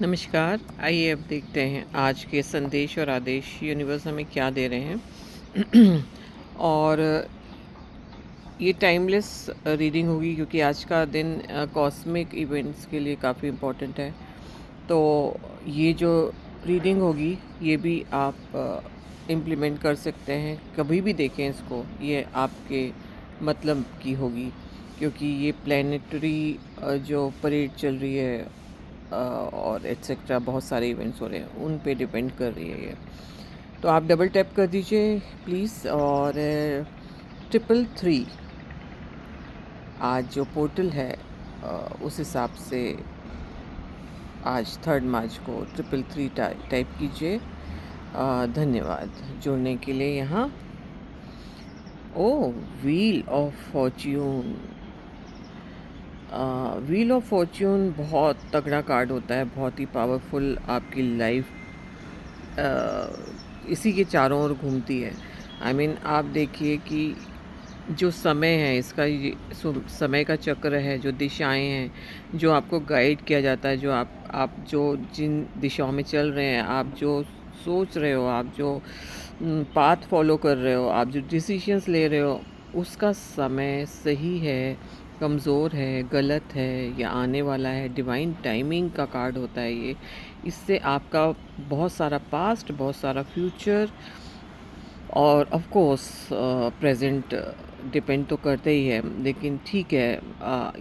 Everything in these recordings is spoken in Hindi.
नमस्कार। आइए अब देखते हैं आज के संदेश और आदेश यूनिवर्स हमें क्या दे रहे हैं। और ये टाइमलेस रीडिंग होगी क्योंकि आज का दिन कॉस्मिक इवेंट्स के लिए काफ़ी इम्पोर्टेंट है। तो ये जो रीडिंग होगी ये भी आप इम्प्लीमेंट कर सकते हैं, कभी भी देखें इसको, ये आपके मतलब की होगी क्योंकि ये प्लानिटरी जो परेड चल रही है और एट्सेट्रा बहुत सारे इवेंट्स हो रहे हैं, उन पे डिपेंड कर रही है ये। तो आप डबल टैप कर दीजिए प्लीज़। और 333 आज जो पोर्टल है उस हिसाब से आज 3 मार्च को 333 टाइप कीजिए। धन्यवाद जुड़ने के लिए यहाँ। Oh, wheel of fortune. Wheel of fortune बहुत तगड़ा कार्ड होता है, बहुत ही पावरफुल। आपकी लाइफ इसी के चारों ओर घूमती है। आई मीन आप देखिए कि जो समय है इसका, ये समय का चक्र है, जो दिशाएं हैं, जो आपको गाइड किया जाता है, जो आप जो जिन दिशाओं में चल रहे हैं, आप जो सोच रहे हो, आप जो पाथ फॉलो कर रहे हो, आप जो डिसीजंस ले रहे हो, उसका समय सही है, कमज़ोर है, गलत है या आने वाला है। डिवाइन टाइमिंग का कार्ड होता है ये। इससे आपका बहुत सारा पास्ट, बहुत सारा फ्यूचर और ऑफ कोर्स प्रेजेंट डिपेंड तो करते ही है। लेकिन ठीक है,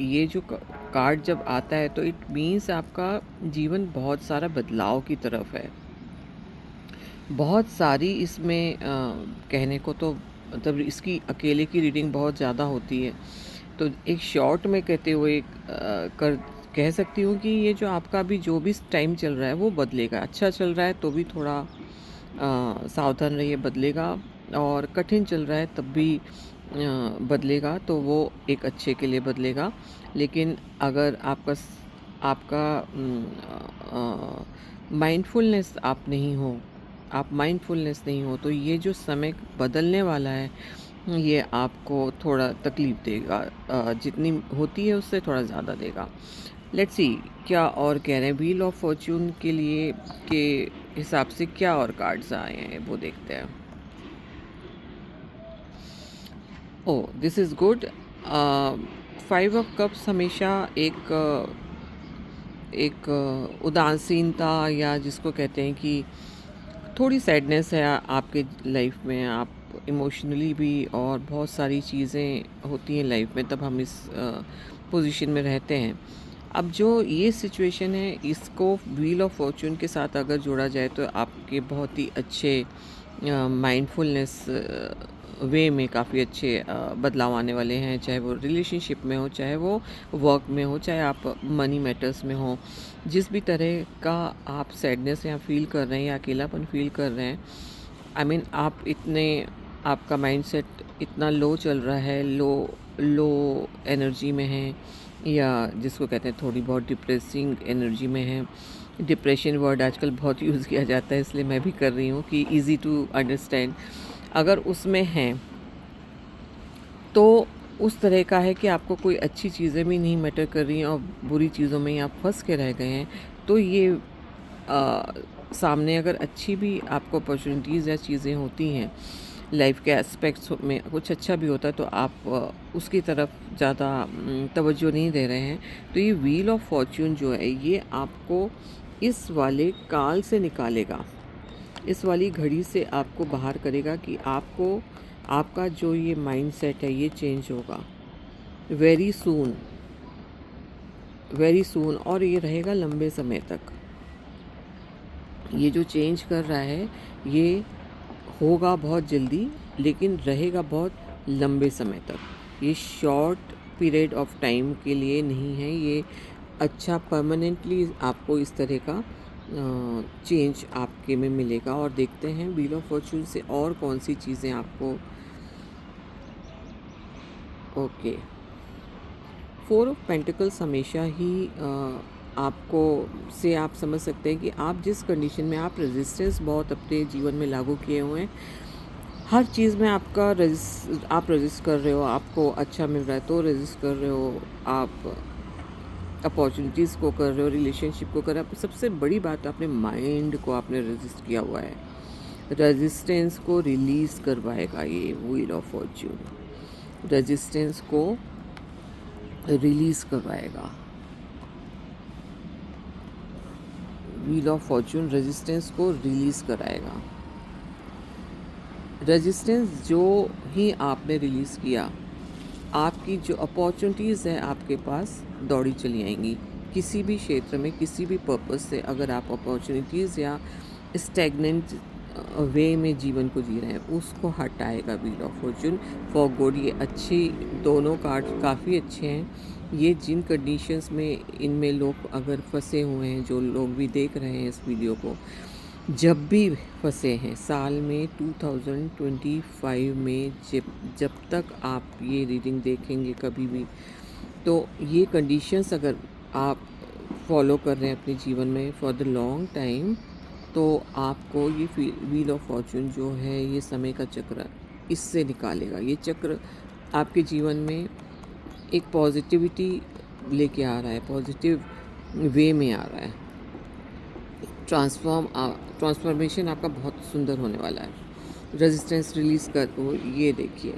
ये जो कार्ड जब आता है तो इट मीन्स आपका जीवन बहुत सारा बदलाव की तरफ है। बहुत सारी इसमें कहने को तो मतलब इसकी अकेले की रीडिंग बहुत ज़्यादा होती है। तो एक शॉर्ट में कहते हुए कर कह सकती हूँ कि ये जो आपका भी जो भी टाइम चल रहा है वो बदलेगा। अच्छा चल रहा है तो भी थोड़ा सावधान रहिए, बदलेगा। और कठिन चल रहा है तब भी बदलेगा, तो वो एक अच्छे के लिए बदलेगा। लेकिन अगर आपका माइंडफुलनेस आप माइंडफुलनेस नहीं हो, तो ये जो समय बदलने वाला है ये आपको थोड़ा तकलीफ़ देगा। जितनी होती है उससे थोड़ा ज़्यादा देगा। लेट्स सी क्या और कह रहे हैं व्हील ऑफ फॉर्च्यून के लिए, के हिसाब से क्या और कार्ड्स आए हैं वो देखते हैं। Oh, this is good. 5 of cups हमेशा एक उदासीनता, या जिसको कहते हैं कि थोड़ी सैडनेस है आपके लाइफ में। आप इमोशनली भी, और बहुत सारी चीज़ें होती हैं लाइफ में, तब हम इस पोजीशन में रहते हैं। अब जो ये सिचुएशन है इसको व्हील ऑफ फॉर्च्यून के साथ अगर जोड़ा जाए तो आपके बहुत ही अच्छे माइंडफुलनेस वे में काफ़ी अच्छे बदलाव आने वाले हैं। चाहे वो रिलेशनशिप में हो, चाहे वो वर्क में हो, चाहे आप मनी मैटर्स में हो। जिस भी तरह का आप सैडनेस या फील कर रहे हैं या अकेलापन फील कर रहे हैं, आई मीन आपका माइंडसेट इतना लो चल रहा है, लो एनर्जी में है, या जिसको कहते हैं थोड़ी बहुत डिप्रेसिंग एनर्जी में है। डिप्रेशन वर्ड आजकल बहुत यूज़ किया जाता है, इसलिए मैं भी कर रही हूँ कि इजी टू अंडरस्टैंड। अगर उसमें हैं तो उस तरह का है कि आपको कोई अच्छी चीज़ें भी नहीं मैटर कर रही हैं और बुरी चीज़ों में ही आप फंस के रह गए हैं। तो ये सामने अगर अच्छी भी आपको अपॉर्चुनिटीज़ या चीज़ें होती हैं, लाइफ के एस्पेक्ट्स में कुछ अच्छा भी होता है, तो आप उसकी तरफ ज़्यादा तवज्जो नहीं दे रहे हैं। तो ये व्हील ऑफ फॉर्च्यून जो है ये आपको इस वाले काल से निकालेगा, इस वाली घड़ी से आपको बाहर करेगा कि आपका जो ये माइंडसेट है ये चेंज होगा वेरी सून, वेरी सून। और ये रहेगा लंबे समय तक। ये जो चेंज कर रहा है ये होगा बहुत जल्दी, लेकिन रहेगा बहुत लंबे समय तक। ये शॉर्ट पीरियड ऑफ टाइम के लिए नहीं है, ये अच्छा परमानेंटली आपको इस तरह का चेंज आपके में मिलेगा। और देखते हैं व्हील ऑफ फॉर्च्यून से और कौन सी चीज़ें आपको। ओके, 4 ऑफ पेंटिकल्स हमेशा ही आपको से आप समझ सकते हैं कि आप जिस कंडीशन में, आप रेजिस्टेंस बहुत अपने जीवन में लागू किए हुए हैं। हर चीज़ में आप रेजिस्ट कर रहे हो, आपको अच्छा मिल रहा है तो रेजिस्ट कर रहे हो। आप अपॉर्चुनिटीज़ को कर रहे हो, रिलेशनशिप को कर रहे हो। सबसे बड़ी बात, अपने माइंड को आपने रेजिस्ट किया हुआ है। रेजिस्टेंस को रिलीज़ करवाएगा ये व्हील ऑफ फॉर्च्यून, रेजिस्टेंस को रिलीज़ करवाएगा। व्हील ऑफ फॉर्च्यून रेजिस्टेंस को रिलीज़ कराएगा। रेजिस्टेंस जो ही आपने रिलीज़ किया, आपकी जो अपॉर्चुनिटीज़ हैं आपके पास दौड़ी चली आएंगी। किसी भी क्षेत्र में, किसी भी पर्पस से अगर आप अपॉर्चुनिटीज़ या स्टैग्नेंट वे में जीवन को जी रहे हैं, उसको हटाएगा wheel of fortune for good. ये अच्छी, दोनों कार्ड काफ़ी अच्छे हैं। ये जिन कंडीशंस में इनमें लोग अगर फंसे हुए हैं, जो लोग भी देख रहे हैं इस वीडियो को, जब भी फंसे हैं साल में 2025 में, जब तक आप ये रीडिंग देखेंगे कभी भी, तो ये कंडीशंस अगर आप फॉलो कर रहे हैं अपने जीवन में फॉर द लॉन्ग टाइम, तो आपको ये व्हील ऑफ फॉर्च्यून जो है, ये समय का चक्र इससे निकालेगा। ये चक्र आपके जीवन में एक पॉजिटिविटी लेके आ रहा है, पॉजिटिव वे में आ रहा है। ट्रांसफॉर्मेशन आपका बहुत सुंदर होने वाला है। रेजिस्टेंस रिलीज़ कर दो, ये देखिए,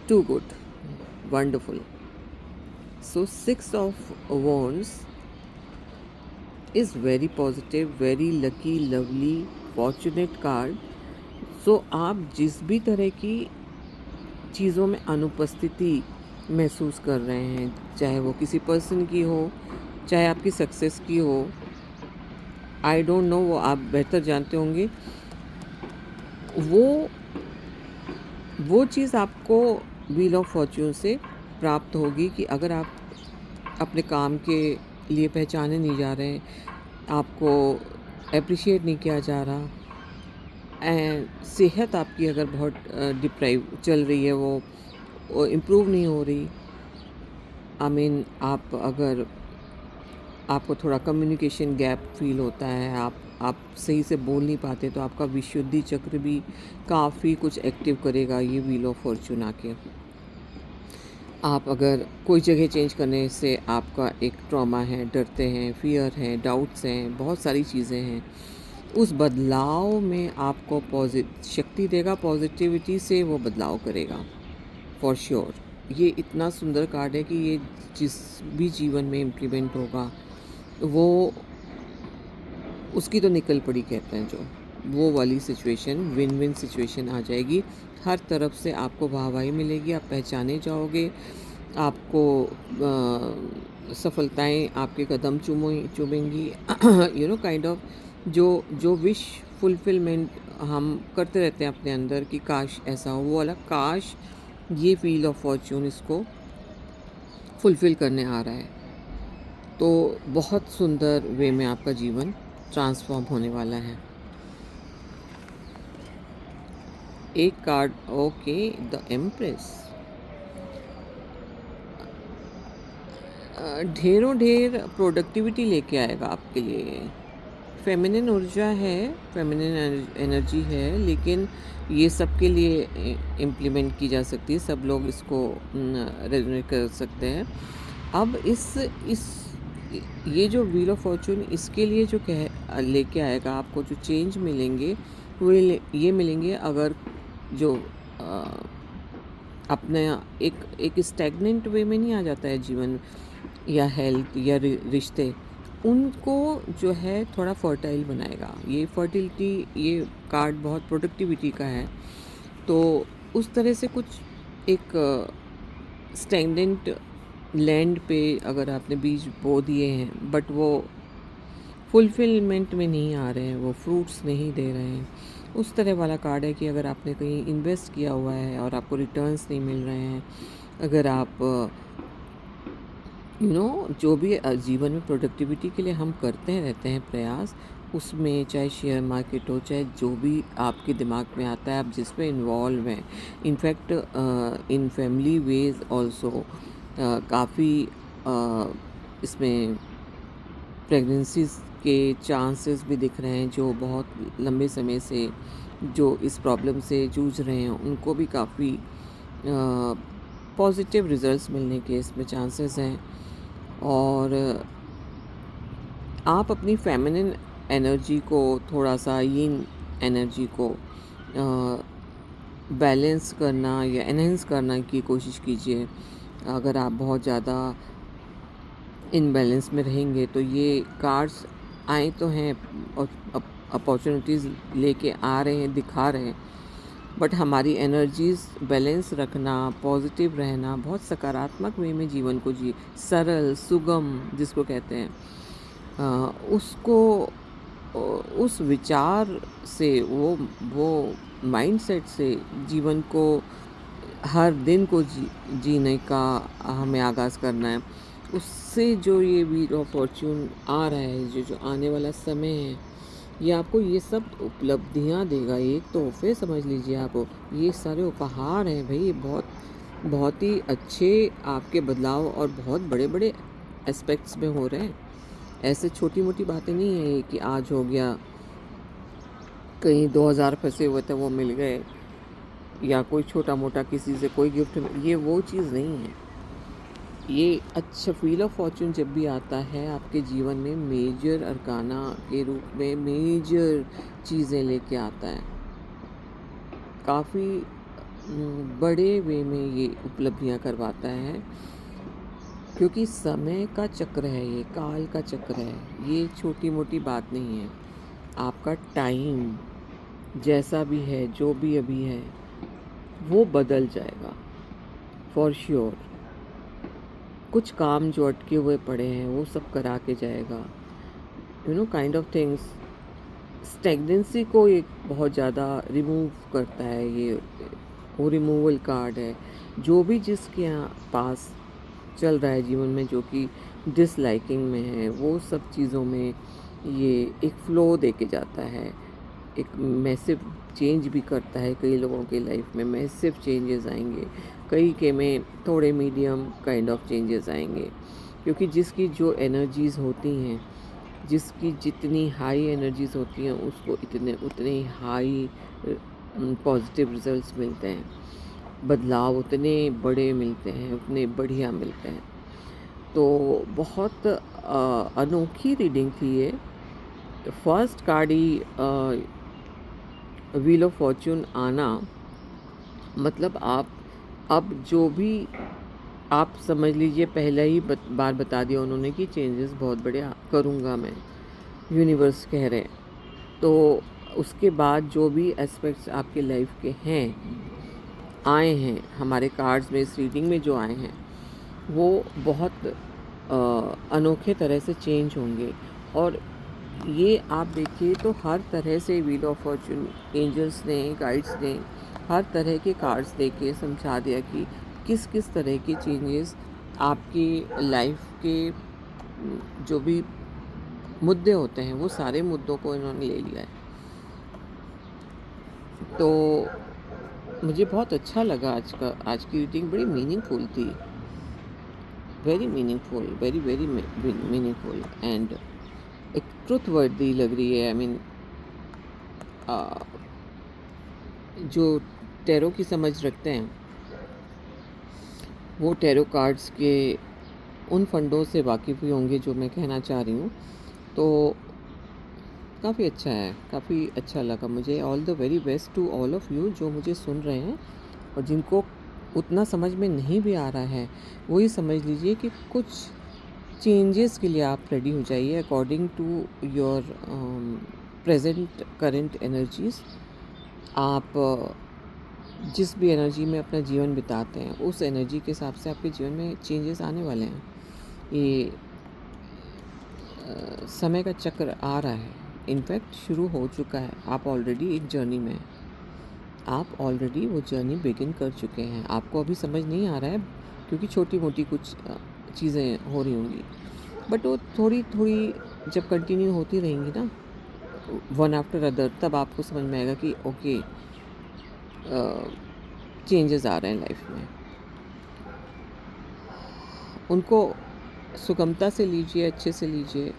two good, wonderful. So 6 of wands is very positive, very lucky, lovely, fortunate card. So आप जिस भी तरह की चीज़ों में अनुपस्थिति महसूस कर रहे हैं, चाहे वो किसी पर्सन की हो, चाहे आपकी सक्सेस की हो, आई डोंट नो, वो आप बेहतर जानते होंगे, वो चीज़ आपको व्हील ऑफ फॉर्च्यून से प्राप्त होगी कि अगर आप अपने काम के लिए पहचाने नहीं जा रहे हैं, आपको अप्रिशिएट नहीं किया जा रहा, एंड सेहत आपकी अगर बहुत डिप्राइव चल रही है, वो इम्प्रूव नहीं हो रही, आई मीन आप अगर, आपको थोड़ा कम्युनिकेशन गैप फील होता है, आप सही से बोल नहीं पाते, तो आपका विशुद्धि चक्र भी काफ़ी कुछ एक्टिव करेगा ये व्हील ऑफ फॉर्च्यून आके। आप अगर कोई जगह चेंज करने से आपका एक ट्रॉमा है, डरते हैं, फियर है, डाउट्स हैं, बहुत सारी चीज़ें हैं, उस बदलाव में आपको शक्ति देगा, पॉजिटिविटी से वो बदलाव करेगा फॉर श्योर। ये इतना सुंदर कार्ड है कि ये जिस भी जीवन में इम्प्लीमेंट होगा, वो उसकी तो निकल पड़ी कहते हैं, जो वो वाली सिचुएशन, विन विन सिचुएशन आ जाएगी। हर तरफ से आपको वाहवाही मिलेगी, आप पहचाने जाओगे, आपको सफलताएं आपके कदम चूमेंगी। यू नो, काइंड ऑफ जो विश फुलफिलमेंट हम करते रहते हैं अपने अंदर कि काश ऐसा हो, वो वाला काश ये व्हील ऑफ फॉर्च्यून इसको फुलफ़िल करने आ रहा है। तो बहुत सुंदर वे में आपका जीवन ट्रांसफॉर्म होने वाला है। एक कार्ड, ओके, द एम्प्रेस। ढेर प्रोडक्टिविटी लेके आएगा आपके लिए। फेमिनिन ऊर्जा है, फेमिनिन एनर्जी है, लेकिन ये सबके लिए इम्प्लीमेंट की जा सकती है, सब लोग इसको रेजोनेट कर सकते हैं। अब इस ये जो व्हील ऑफ फॉर्च्यून, इसके लिए जो लेके आएगा, आपको जो चेंज मिलेंगे वो ये मिलेंगे, अगर जो अपने एक स्टैग्नेंट वे में नहीं आ जाता है जीवन या हेल्थ या रिश्ते, उनको जो है थोड़ा फर्टाइल बनाएगा। ये फर्टिलिटी, ये कार्ड बहुत प्रोडक्टिविटी का है, तो उस तरह से कुछ एक स्टैग्नेंट लैंड पे अगर आपने बीज बो दिए हैं, बट वो फुलफिलमेंट में नहीं आ रहे हैं, वो फ्रूट्स नहीं दे रहे हैं, उस तरह वाला कार्ड है कि अगर आपने कहीं इन्वेस्ट किया हुआ है और आपको रिटर्न्स नहीं मिल रहे हैं, अगर आप जो भी जीवन में प्रोडक्टिविटी के लिए हम करते रहते हैं प्रयास, उसमें चाहे शेयर मार्केट हो, चाहे जो भी आपके दिमाग में आता है, आप जिसमें इन्वॉल्व हैं, in fact in family veg also काफ़ी इसमें प्रेगनेंसीज के चांसेस भी दिख रहे हैं, जो बहुत लंबे समय से जो इस प्रॉब्लम से जूझ रहे हैं, उनको भी काफ़ी पॉजिटिव रिजल्ट्स मिलने के इसमें चांसेस हैं। और आप अपनी फेमिनिन एनर्जी को थोड़ा-सा यिन एनर्जी को बैलेंस करना या एनहांस करने की कोशिश कीजिए। अगर आप बहुत ज़्यादा इनबैलेंस में रहेंगे तो ये कार्ड्स आए तो हैं और अपॉर्चुनिटीज़ लेके आ रहे हैं, दिखा रहे हैं, बट हमारी एनर्जीज़ बैलेंस रखना, पॉजिटिव रहना, बहुत सकारात्मक वे में जीवन को जी सरल, सुगम जिसको कहते हैं, उसको उस विचार से वो माइंडसेट से जीवन को हर दिन को जीने का हमें आगाज़ करना है। उससे जो ये व्हील ऑफ फॉर्च्यून आ रहा है, जो आने वाला समय है, ये आपको ये सब उपलब्धियाँ देगा। एक तोहफ़े समझ लीजिए आप, ये सारे उपहार हैं भई, ये बहुत बहुत ही अच्छे आपके बदलाव और बहुत बड़े-बड़े एस्पेक्ट्स में हो रहे हैं। ऐसे छोटी-मोटी बातें नहीं हैं ये कि आज हो गया, कहीं 2000 फँसे हुए थे वो मिल गए, या कोई छोटा-मोटा किसी से कोई गिफ्ट, ये वो चीज़ नहीं है। ये अच्छा व्हील ऑफ फॉर्च्यून जब भी आता है आपके जीवन में, मेजर अरकाना के रूप में मेजर चीज़ें लेके आता है। काफ़ी बड़े वे में ये उपलब्धियाँ करवाता है, क्योंकि समय का चक्र है, ये काल का चक्र है, ये छोटी-मोटी बात नहीं है। आपका टाइम जैसा भी है, जो भी अभी है, वो बदल जाएगा फॉर श्योर। कुछ काम जो अटके हुए पड़े हैं वो सब करा के जाएगा, काइंड ऑफ थिंग्स। स्टेगनेंसी को एक बहुत ज़्यादा रिमूव करता है ये, वो रिमूवल कार्ड है। जो भी जिसके यहाँ पास चल रहा है जीवन में, जो कि डिसलाइकिंग में है, वो सब चीज़ों में ये एक फ़्लो दे के जाता है। एक मैसिव चेंज भी करता है, कई लोगों के लाइफ में मैसिव चेंजेस आएंगे, कई के में थोड़े मीडियम काइंड ऑफ चेंजेस आएंगे, क्योंकि जिसकी जो एनर्जीज़ होती हैं, जिसकी जितनी हाई एनर्जीज़ होती हैं, उसको उतने ही हाई पॉजिटिव रिजल्ट्स मिलते हैं, बदलाव उतने बड़े मिलते हैं, उतने बढ़िया मिलते हैं। तो बहुत अनोखी रीडिंग थी ये। First card he wheel of Fortune आना, मतलब आप अब जो भी आप समझ लीजिए, पहले ही बार बता दिया उन्होंने कि चेंजेस बहुत बड़े करूँगा मैं, यूनिवर्स कह रहे हैं। तो उसके बाद जो भी एस्पेक्ट्स आपके लाइफ के हैं, आए हैं हमारे कार्ड्स में, इस रीडिंग में जो आए हैं, वो बहुत अनोखे तरह से चेंज होंगे। और ये आप देखिए तो हर तरह से व्हील ऑफ फॉर्च्यून एंजल्स ने, गाइड्स ने हर तरह के कार्ड्स दे के समझा दिया कि किस किस तरह के चेंजेस आपकी लाइफ के जो भी मुद्दे होते हैं, वो सारे मुद्दों को इन्होंने ले लिया है। तो मुझे बहुत अच्छा लगा आज की रीडिंग, बड़ी मीनिंगफुल थी, very meaningful, very very meaningful, and एक ट्रुथ वर्दी लग रही है। आई मीन, जो टैरो की समझ रखते हैं, वो टैरो कार्ड्स के उन फंडों से वाकिफ़ भी होंगे जो मैं कहना चाह रही हूँ। तो काफ़ी अच्छा है, काफ़ी अच्छा लगा मुझे। All the very best to all of you जो मुझे सुन रहे हैं, और जिनको उतना समझ में नहीं भी आ रहा है, वही समझ लीजिए कि कुछ चेंजेस के लिए आप रेडी हो जाइए according to your present current energies. आप जिस भी एनर्जी में अपना जीवन बिताते हैं, उस एनर्जी के हिसाब से आपके जीवन में चेंजेस आने वाले हैं। ये समय का चक्र आ रहा है, इनफैक्ट शुरू हो चुका है। आप ऑलरेडी एक जर्नी में हैं, आप ऑलरेडी वो जर्नी बिगिन कर चुके हैं। आपको अभी समझ नहीं आ रहा है, क्योंकि छोटी मोटी कुछ चीज़ें हो रही होंगी, बट वो थोड़ी थोड़ी जब कंटिन्यू होती रहेंगी ना, वन आफ्टर अदर, तब आपको समझ में आएगा कि ओके, चेंजेस आ रहे हैं लाइफ में। उनको सुगमता से लीजिए, अच्छे से लीजिए।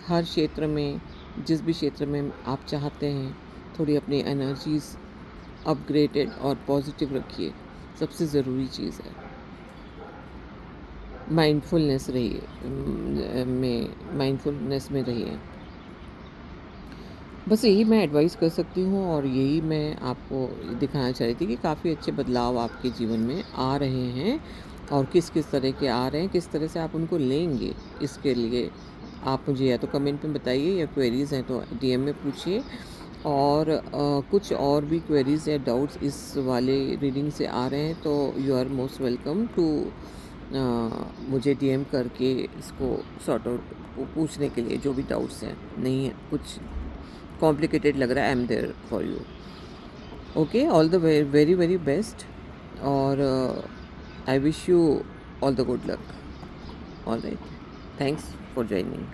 हर क्षेत्र में, जिस भी क्षेत्र में आप चाहते हैं, थोड़ी अपनी एनर्जीज़ अपग्रेडेड और पॉजिटिव रखिए, सबसे ज़रूरी चीज़ है। माइंडफुलनेस रहिए, माइंडफुलनेस में रहिए। बस यही मैं एडवाइस कर सकती हूँ और यही मैं आपको दिखाना चाह रही थी कि काफ़ी अच्छे बदलाव आपके जीवन में आ रहे हैं और किस-किस तरह के आ रहे हैं, किस तरह से आप उनको लेंगे, इसके लिए आप मुझे या तो कमेंट में बताइए या क्वेरीज़ हैं तो डीएम में पूछिए। और कुछ और भी क्वेरीज़ या डाउट्स इस वाले रीडिंग से आ रहे हैं तो you are most welcome to मुझे डीएम करके इसको सॉर्ट आउट पूछने के लिए, जो भी डाउट्स हैं। नहीं है कुछ कॉम्प्लिकेटेड लग रहा है, I am there for you. Okay, all the very very best और I wish you all the good luck. All right, thanks for joining.